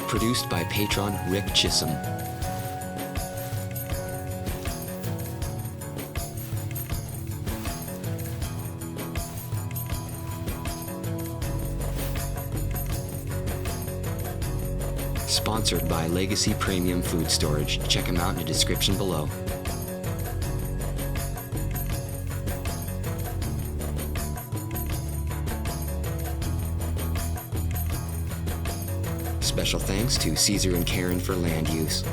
Produced by patron Rick Chisholm. Sponsored by Legacy Premium Food Storage. Check them out in the description below. Special thanks to Caesar and Karen for land use.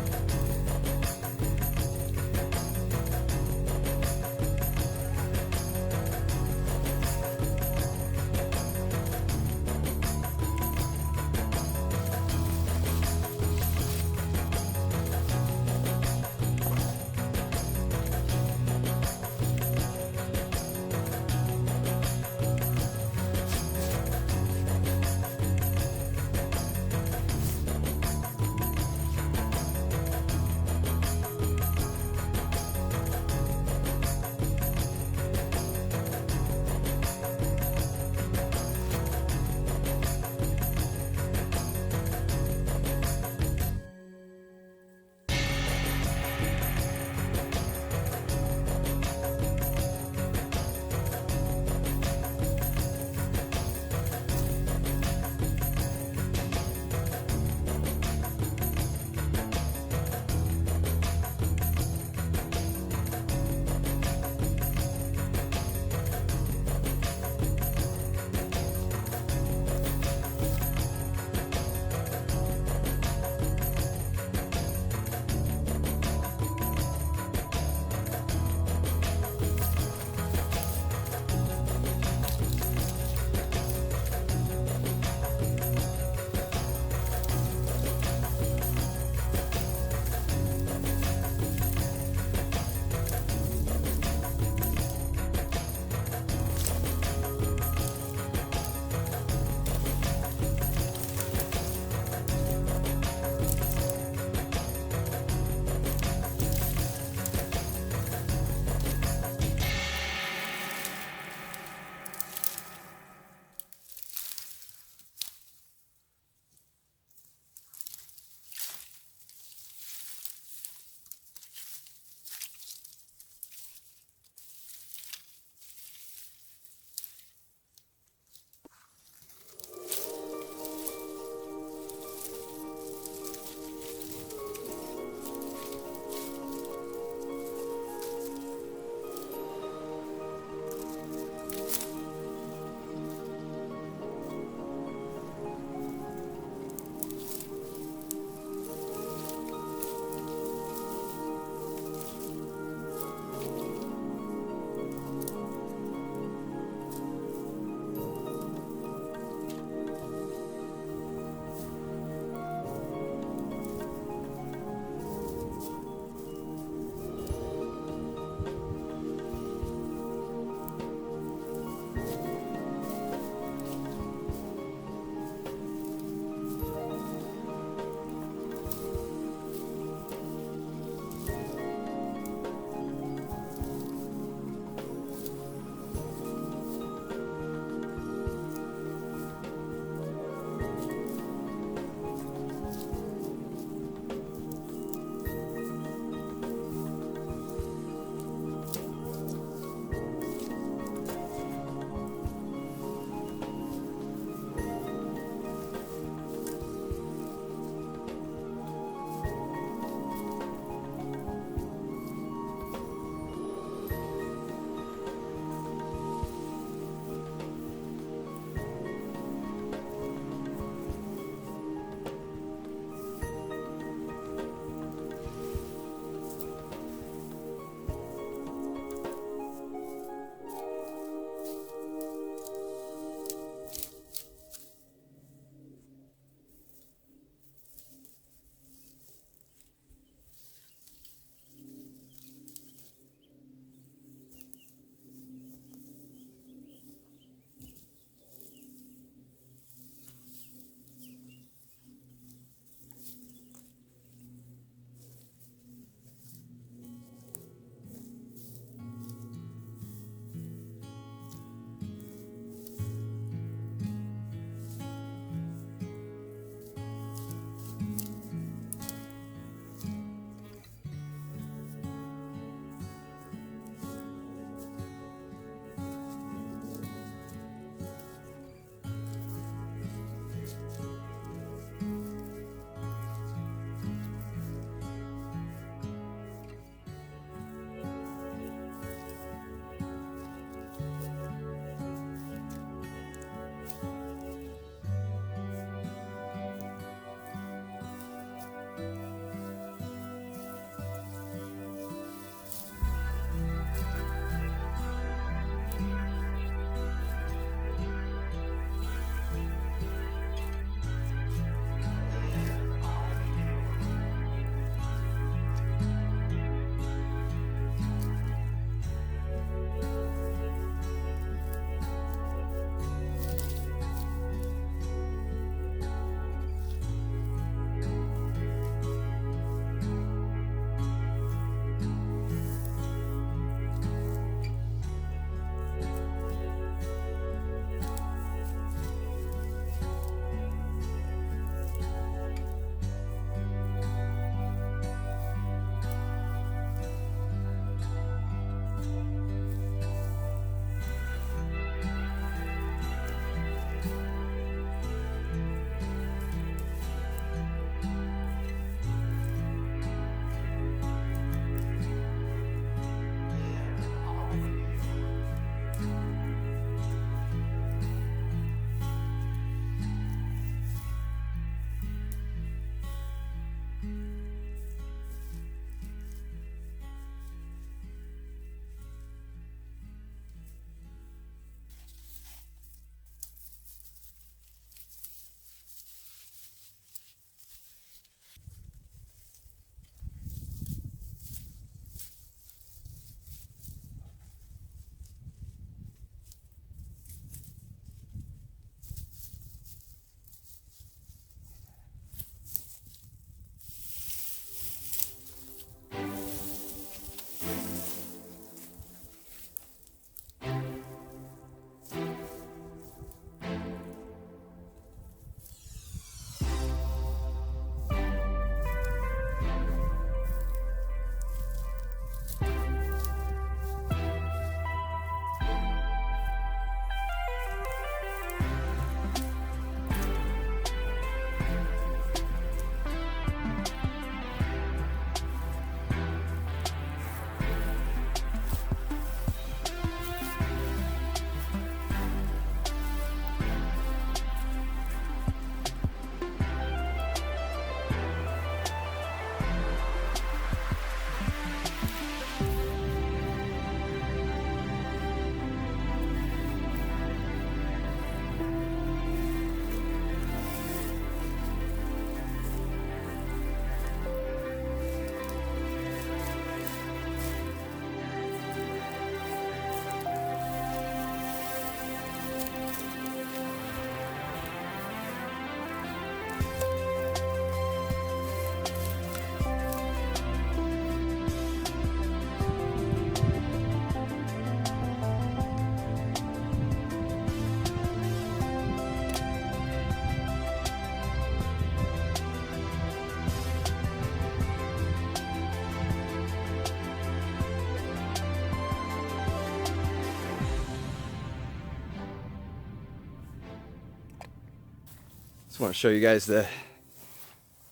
Just want to show you guys the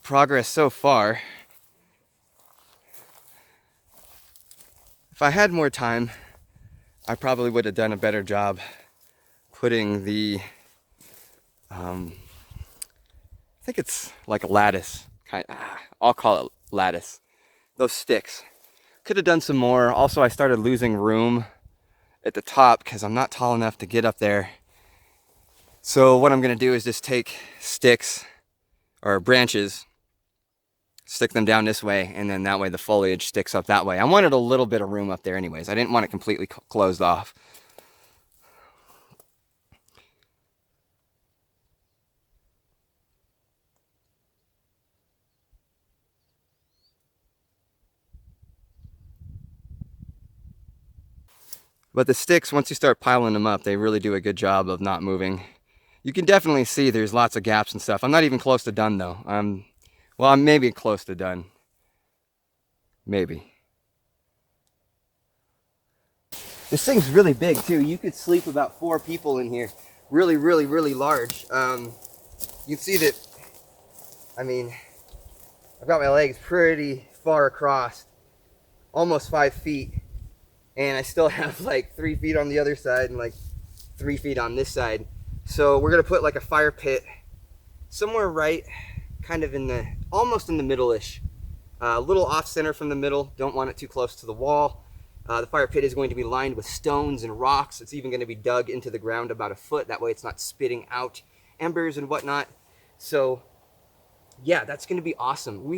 progress so far. If I had more time, I probably would have done a better job putting the, I think it's like a lattice, I'll call it lattice, those sticks. Could have done some more. Also, I started losing room at the top because I'm not tall enough to get up there. So what I'm gonna do is just take sticks or branches, stick them down this way, and then that way the foliage sticks up that way. I wanted a little bit of room up there anyways. I didn't want it completely closed off. But the sticks, once you start piling them up, they really do a good job of not moving. You can definitely see there's lots of gaps and stuff. I'm not even close to done though. Well, I'm maybe close to done. Maybe. This thing's really big too. You could sleep about 4 people in here. Really, really, really large. You can see that, I mean, I've got my legs pretty far across, almost 5 feet. And I still have like 3 feet on the other side and like 3 feet on this side. So we're gonna put like a fire pit somewhere right kind of in the, almost in the middle-ish. A little off center from the middle, don't want it too close to the wall. The fire pit is going to be lined with stones and rocks. It's even going to be dug into the ground about a foot. That way it's not spitting out embers and whatnot. So yeah, that's going to be awesome.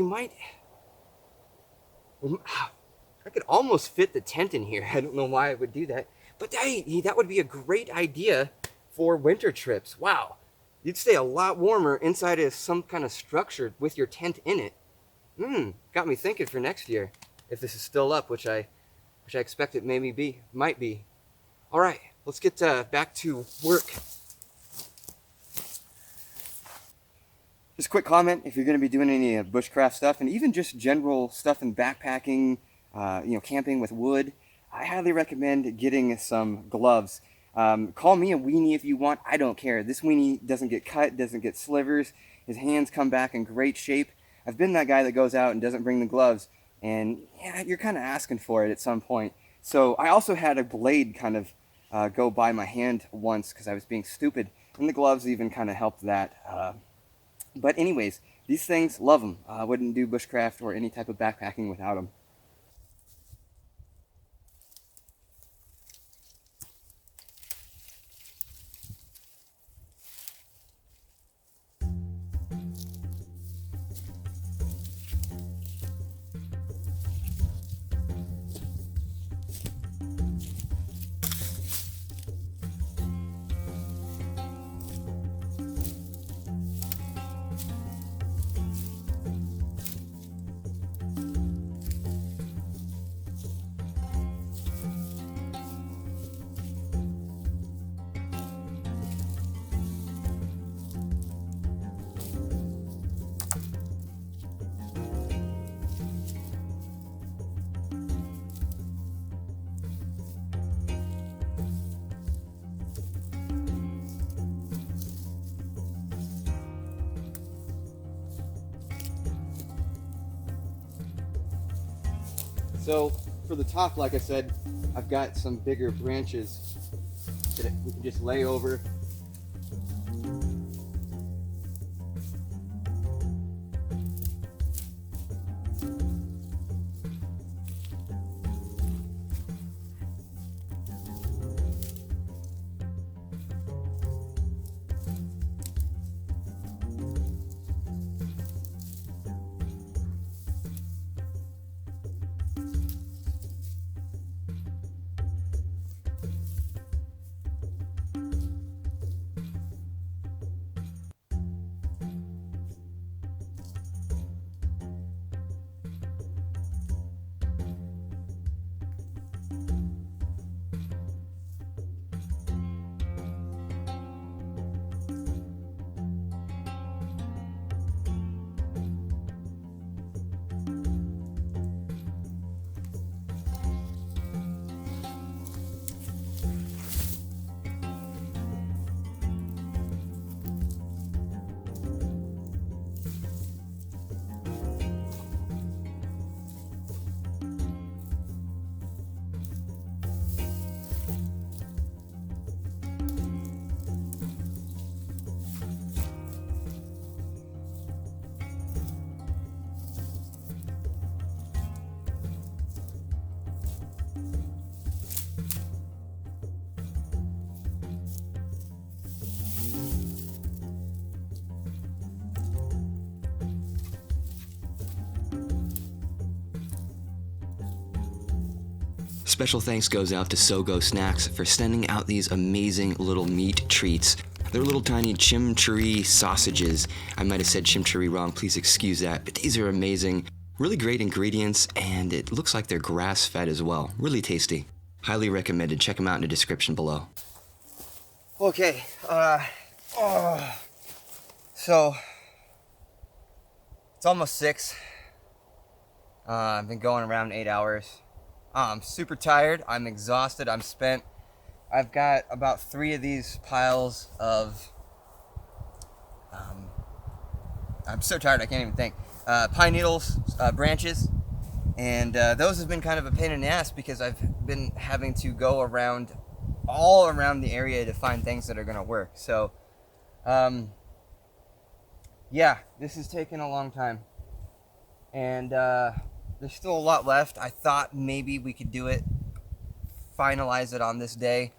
I could almost fit the tent in here. I don't know why I would do that. But hey, that would be a great idea for winter trips. Wow. You'd stay a lot warmer inside of some kind of structure with your tent in it. Got me thinking for next year. If this is still up, which I expect it might be. All right, let's get back to work. Just a quick comment, if you're going to be doing any bushcraft stuff, and even just general stuff in backpacking, camping with wood, I highly recommend getting some gloves. Call me a weenie if you want, I don't care. This weenie doesn't get cut, doesn't get slivers. His hands come back in great shape. I've been that guy that goes out and doesn't bring the gloves, and yeah, you're kind of asking for it at some point. So I also had a blade kind of go by my hand once because I was being stupid, and the gloves even kind of helped that. But anyways, these things, love them. I wouldn't do bushcraft or any type of backpacking without them. So for the top, like I said, I've got some bigger branches that we can just lay over. Special thanks goes out to Sogo Snacks for sending out these amazing little meat treats. They're little tiny chimichurri sausages. I might have said chimichurri wrong, please excuse that, but these are amazing. Really great ingredients, and it looks like they're grass-fed as well. Really tasty. Highly recommended. Check them out in the description below. Okay, so it's almost 6. I've been going around 8 hours. I'm super tired. I'm exhausted. I'm spent. I've got about 3 of these piles of, I'm so tired I can't even think, pine needles, branches, and those have been kind of a pain in the ass because I've been having to go around all around the area to find things that are going to work. So, yeah, this is taking a long time, and there's still a lot left. I thought maybe we could do it, finalize it on this day,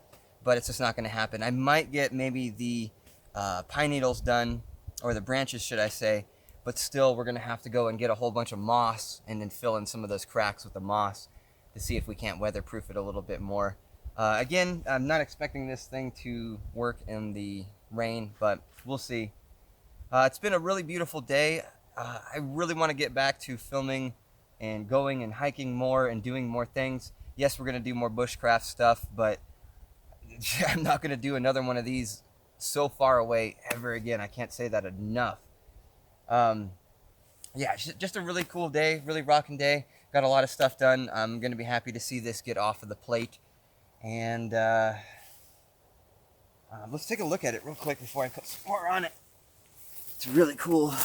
but it's just not going to happen. I might get maybe the pine needles done, or the branches, should I say, but still we're going to have to go and get a whole bunch of moss and then fill in some of those cracks with the moss to see if we can't weatherproof it a little bit more. Again, I'm not expecting this thing to work in the rain, but we'll see. It's been a really beautiful day. I really want to get back to filming and going and hiking more and doing more things. Yes, we're going to do more bushcraft stuff, but I'm not going to do another one of these so far away ever again. I can't say that enough. Yeah, just a really cool day, really rocking day. Got a lot of stuff done. I'm going to be happy to see this get off of the plate. And let's take a look at it real quick before I put some more on it. It's really cool.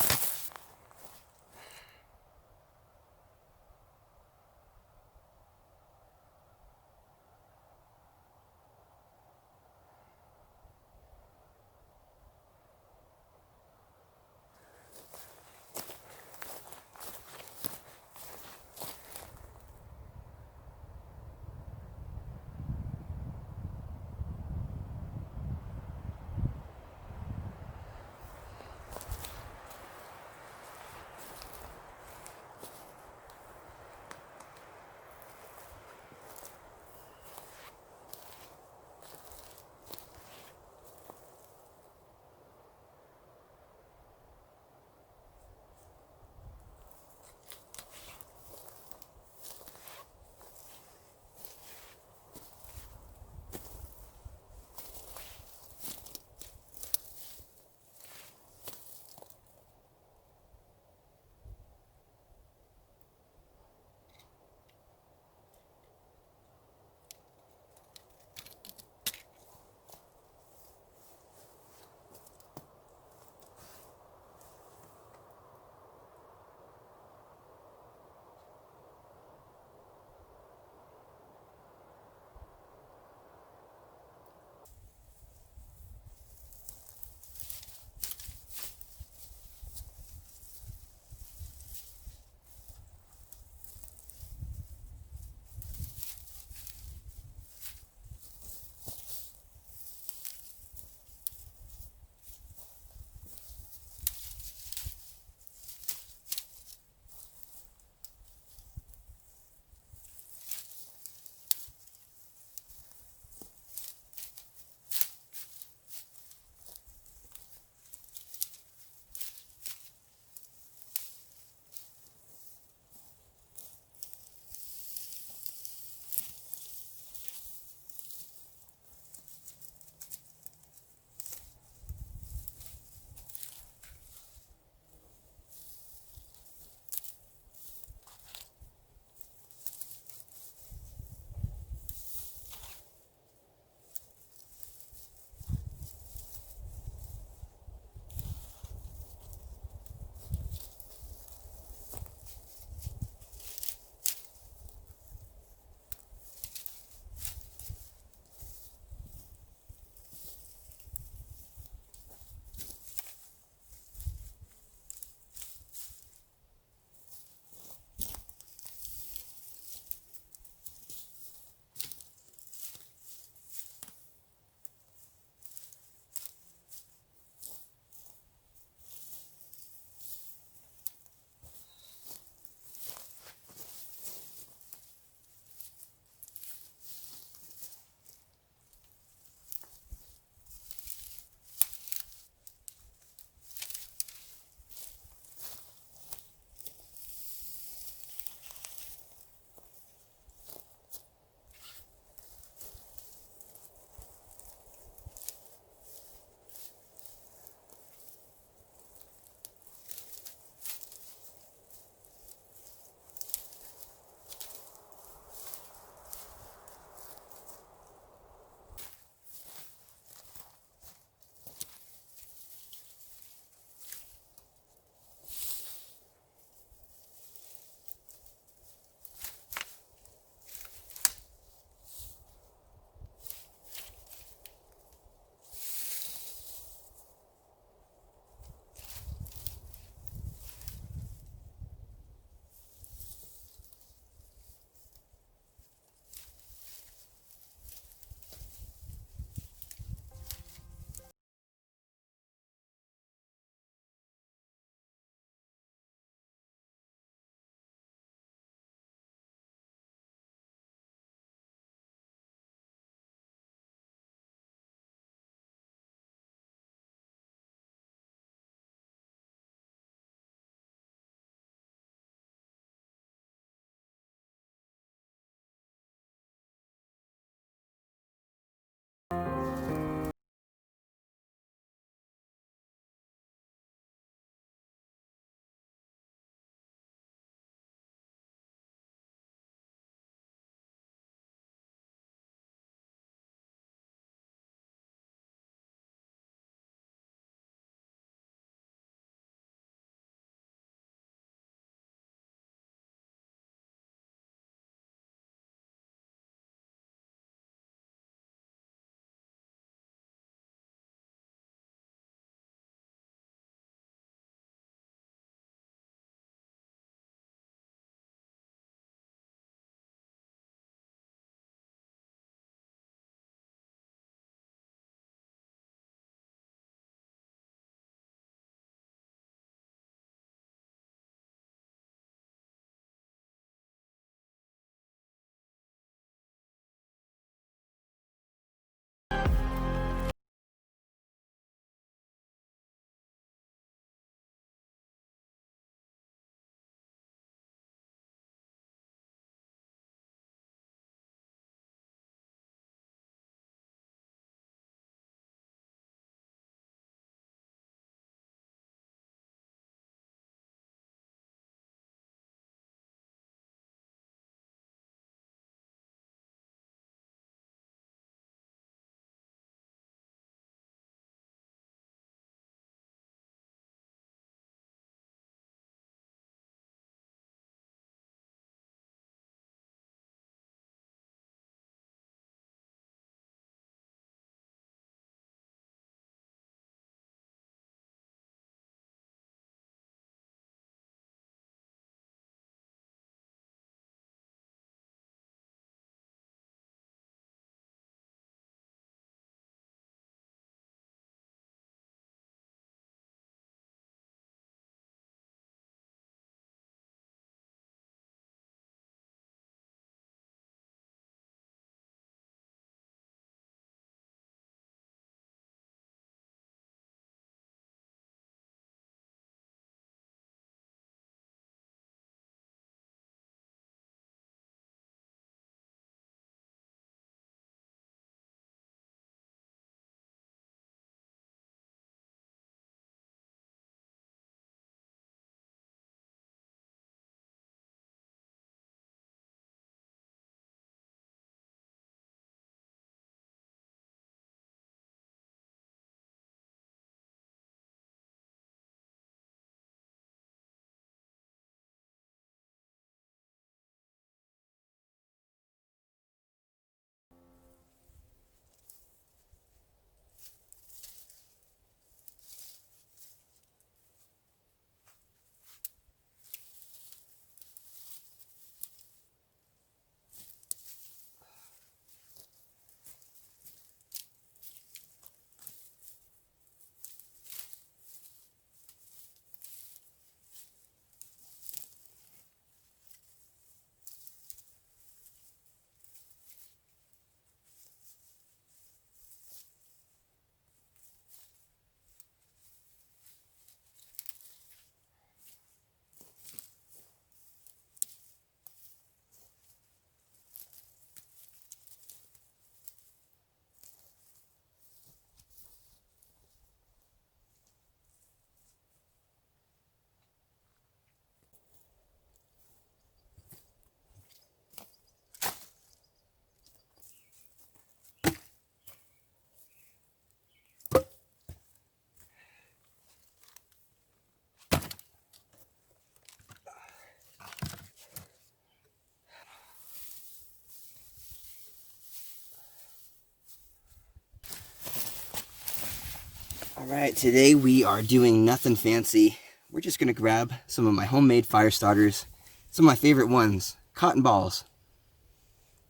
Alright, today we are doing nothing fancy. We're just going to grab some of my homemade fire starters. Some of my favorite ones. Cotton balls.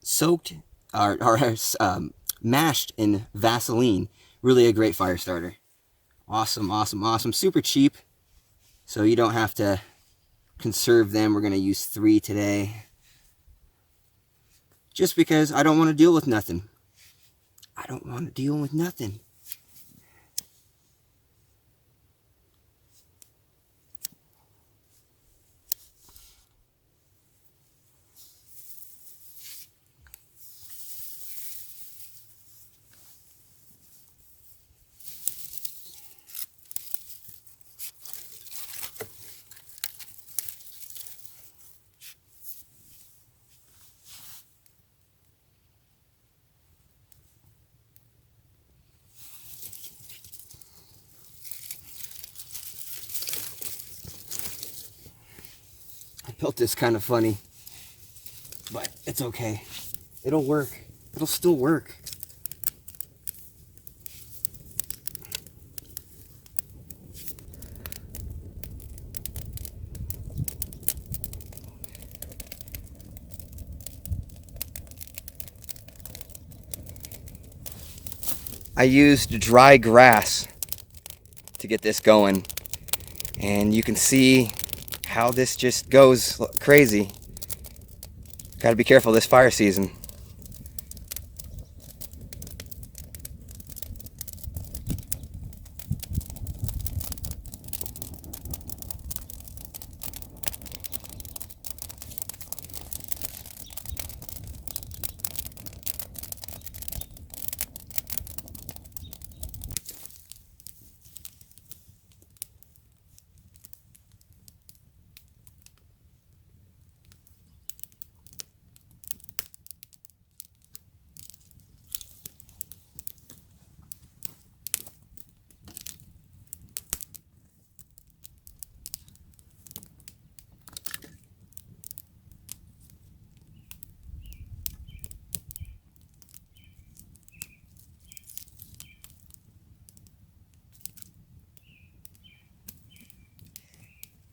Soaked, mashed in Vaseline. Really a great fire starter. Awesome, awesome, awesome. Super cheap. So you don't have to conserve them. We're going to use 3 today. Just because I don't want to deal with nothing. I don't want to deal with nothing. I built this kind of funny, but it's okay. It'll work. It'll still work. I used dry grass to get this going, and you can see how this just goes crazy. Gotta be careful this fire season.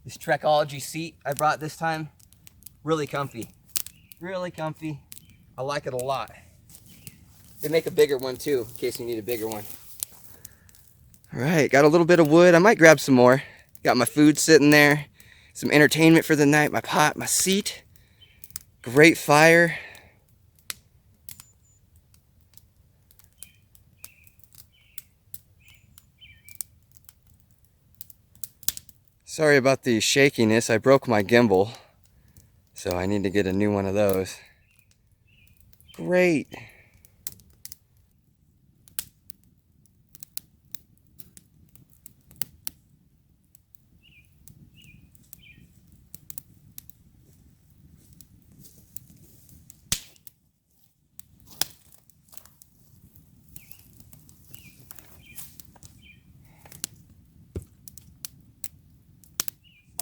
This Trekology seat I brought this time, really comfy. Really comfy. I like it a lot. They make a bigger one too, in case you need a bigger one. Alright, got a little bit of wood. I might grab some more. Got my food sitting there. Some entertainment for the night. My pot, my seat. Great fire. Sorry about the shakiness. I broke my gimbal, so I need to get a new one of those. Great.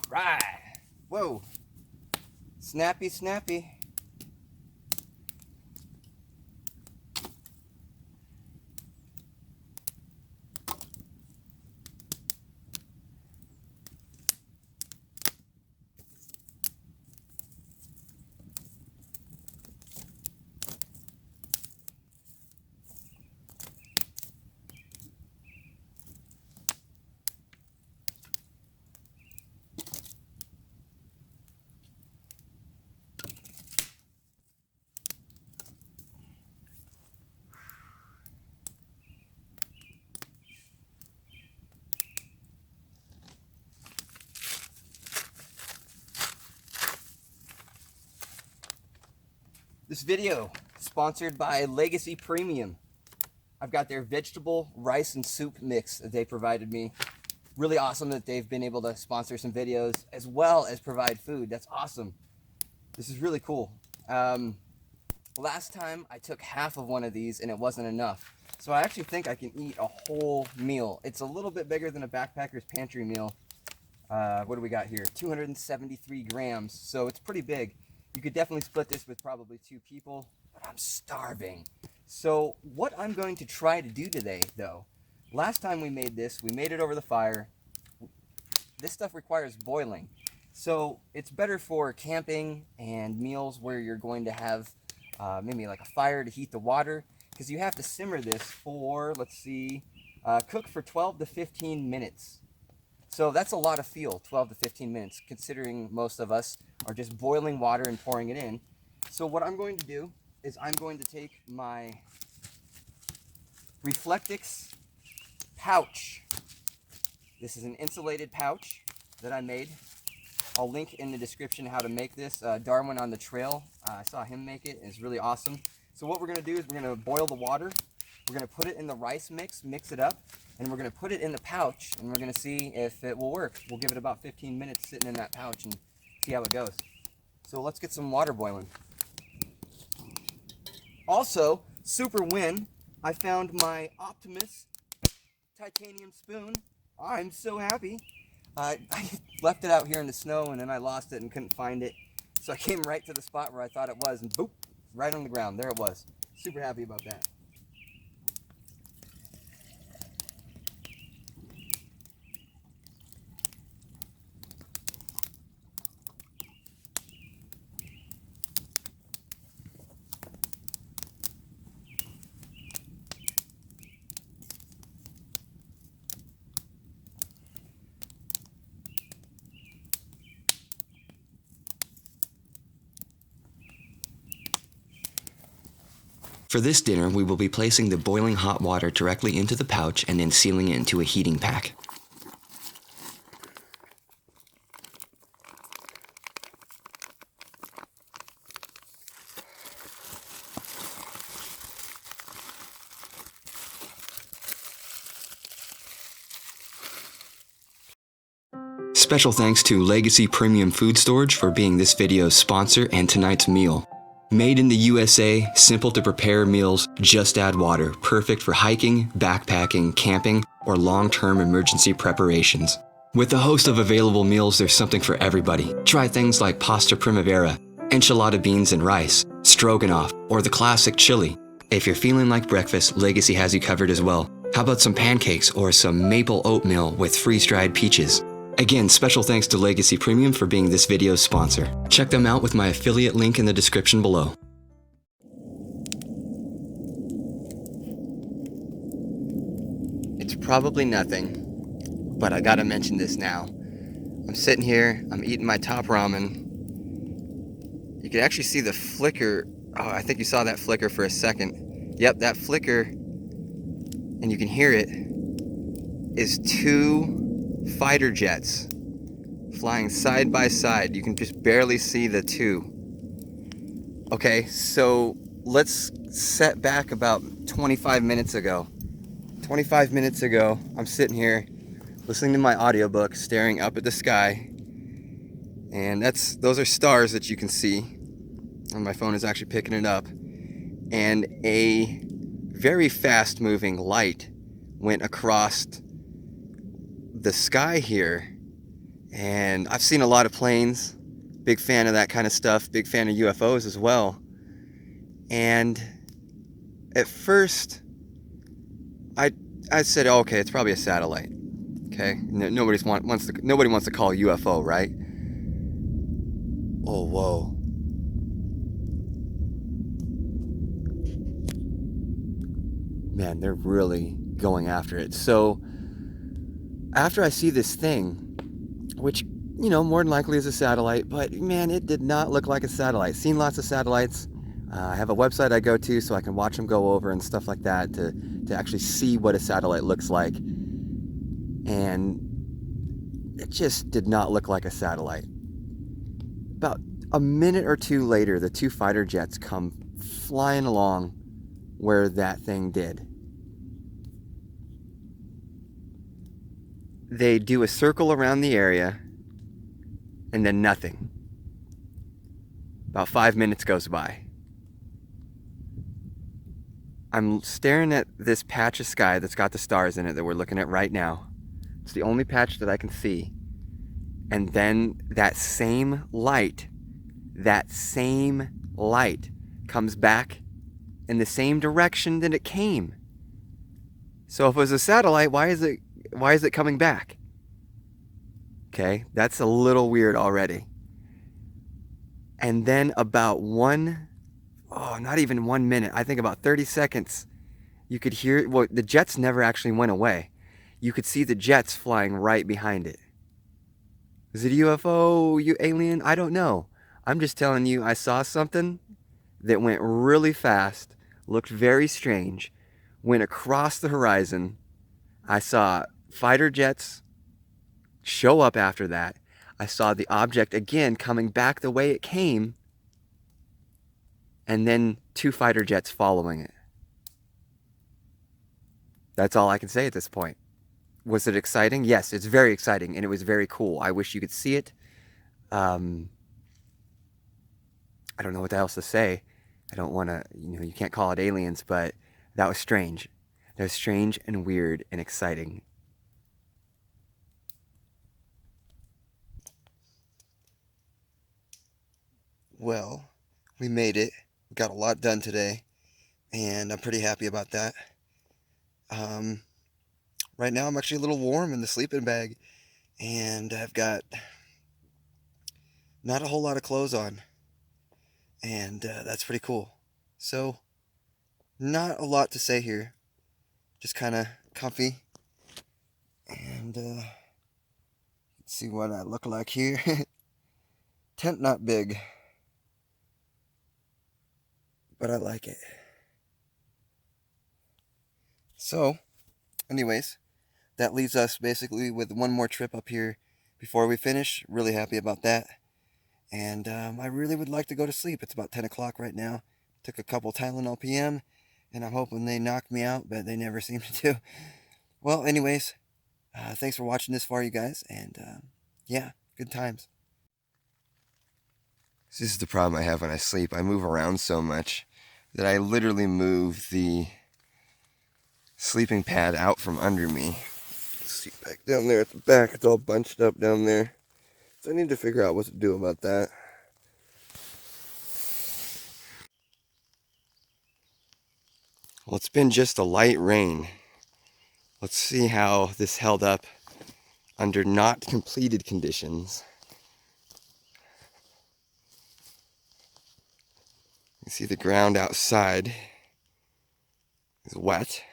Right. Whoa. Snappy, snappy. This video is sponsored by Legacy Premium. I've got their vegetable rice and soup mix that they provided me. Really awesome that they've been able to sponsor some videos as well as provide food. That's awesome. This is really cool. Last time I took half of one of these and it wasn't enough. So I actually think I can eat a whole meal. It's a little bit bigger than a backpacker's pantry meal. What do we got here? 273 grams. So it's pretty big. You could definitely split this with probably 2 people, but I'm starving. So what I'm going to try to do today, though, last time we made this, we made it over the fire. This stuff requires boiling. So it's better for camping and meals where you're going to have maybe like a fire to heat the water, because you have to simmer this for, let's see, cook for 12 to 15 minutes. So that's a lot of fuel, 12 to 15 minutes, considering most of us are just boiling water and pouring it in. So what I'm going to do is I'm going to take my Reflectix pouch. This is an insulated pouch that I made. I'll link in the description how to make this. Darwin on the trail, I saw him make it. It's really awesome. So what we're going to do is we're going to boil the water. We're going to put it in the rice mix it up, and we're going to put it in the pouch, and we're going to see if it will work. We'll give it about 15 minutes sitting in that pouch and see how it goes. So let's get some water boiling. Also, super win, I found my Optimus titanium spoon. I'm so happy. I left it out here in the snow, and then I lost it and couldn't find it. So I came right to the spot where I thought it was, and boop, right on the ground. There it was. Super happy about that. For this dinner, we will be placing the boiling hot water directly into the pouch and then sealing it into a heating pack. Special thanks to Legacy Premium Food Storage for being this video's sponsor and tonight's meal. Made in the USA, simple to prepare meals, just add water, perfect for hiking, backpacking, camping, or long-term emergency preparations. With a host of available meals, there's something for everybody. Try things like pasta primavera, enchilada beans and rice, stroganoff, or the classic chili. If you're feeling like breakfast, Legacy has you covered as well. How about some pancakes or some maple oatmeal with freeze-dried peaches? Again, special thanks to Legacy Premium for being this video's sponsor. Check them out with my affiliate link in the description below. It's probably nothing, but I gotta mention this now. I'm sitting here, I'm eating my top ramen. You can actually see the flicker. Oh, I think you saw that flicker for a second. Yep, that flicker, and you can hear it, is two fighter jets flying side by side. You can just barely see the two. Okay, so let's set back about 25 minutes ago. 25 minutes ago, I'm sitting here listening to my audiobook, staring up at the sky, and those are stars that you can see, and my phone is actually picking it up, and a very fast moving light went across the sky here. And I've seen a lot of planes, big fan of that kind of stuff, big fan of UFOs as well. And at first I said, oh, okay, it's probably a satellite. Okay, nobody wants to call UFO, right? Oh, whoa. Man, they're really going after it. So after I see this thing, which, you know, more than likely is a satellite, but man, it did not look like a satellite. Seen lots of satellites. I have a website I go to so I can watch them go over and stuff like that to actually see what a satellite looks like. And it just did not look like a satellite. About a minute or two later, the two fighter jets come flying along where that thing did. They do a circle around the area, and then nothing. About 5 minutes goes by. I'm staring at this patch of sky that's got the stars in it that we're looking at right now. It's the only patch that I can see. And then that same light comes back in the same direction that it came. So if it was a satellite, why is it coming back? Okay, that's a little weird already. And then about not even 1 minute, I think about 30 seconds, you could hear, well, the jets never actually went away. You could see the jets flying right behind it. Is it a UFO, alien? I don't know. I'm just telling you, I saw something that went really fast, looked very strange, went across the horizon. I saw fighter jets show up after that. I saw the object again coming back the way it came, and then 2 fighter jets following it. That's all I can say at this point. Was it exciting? Yes, it's very exciting, and it was very cool. I wish you could see it. I don't know what else to say. I don't want to, you can't call it aliens, but that was strange. That was strange and weird and exciting. Well, we made it. We got a lot done today, and I'm pretty happy about that. Right now I'm actually a little warm in the sleeping bag, and I've got not a whole lot of clothes on, and that's pretty cool. So, not a lot to say here. Just kind of comfy, and let's see what I look like here. Tent not big, but I like it. So, anyways, that leaves us basically with one more trip up here before we finish. Really happy about that. And I really would like to go to sleep. It's about 10 o'clock right now. Took a couple Tylenol PM, and I'm hoping they knock me out, but they never seem to do. Well, anyways, thanks for watching this far, you guys. And yeah, good times. This is the problem I have when I sleep. I move around so much that I literally move the sleeping pad out from under me. See, back down there at the back, it's all bunched up down there. So I need to figure out what to do about that. Well, it's been just a light rain. Let's see how this held up under not completed conditions. You see the ground outside is wet.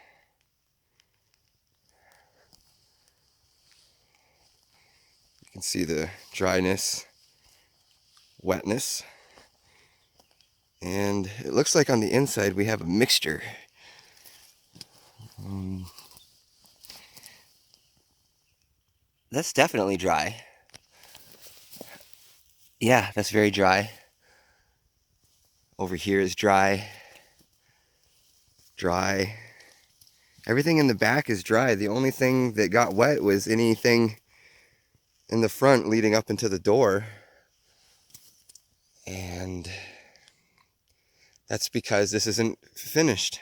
You can see the dryness, wetness. And it looks like on the inside we have a mixture. That's definitely dry. Yeah, that's very dry. Over here is dry. Dry. Everything in the back is dry. The only thing that got wet was anything in the front leading up into the door. And that's because this isn't finished.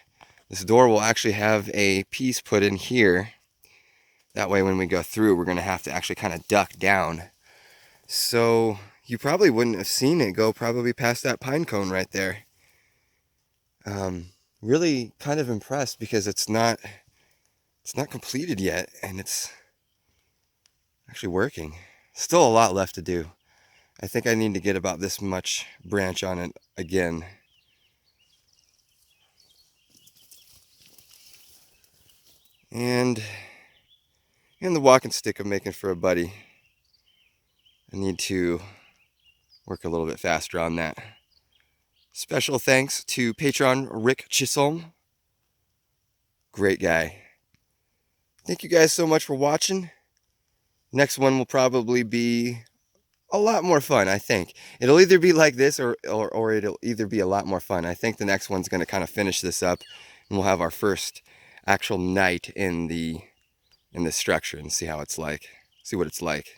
This door will actually have a piece put in here. That way when we go through, we're going to have to actually kind of duck down. So you probably wouldn't have seen it go probably past that pine cone right there. Really kind of impressed because it's not completed yet, and it's actually working. Still a lot left to do. I think I need to get about this much branch on it again. And the walking stick I'm making for a buddy. I need to work a little bit faster on that. Special thanks to patron Rick Chisholm. Great guy. Thank you guys so much for watching. Next one will probably be a lot more fun, I think. It'll either be like this or it'll either be a lot more fun. I think the next one's going to kind of finish this up, and we'll have our first actual night in the structure and see how it's like. See what it's like.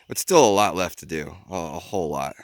But still a lot left to do. A whole lot.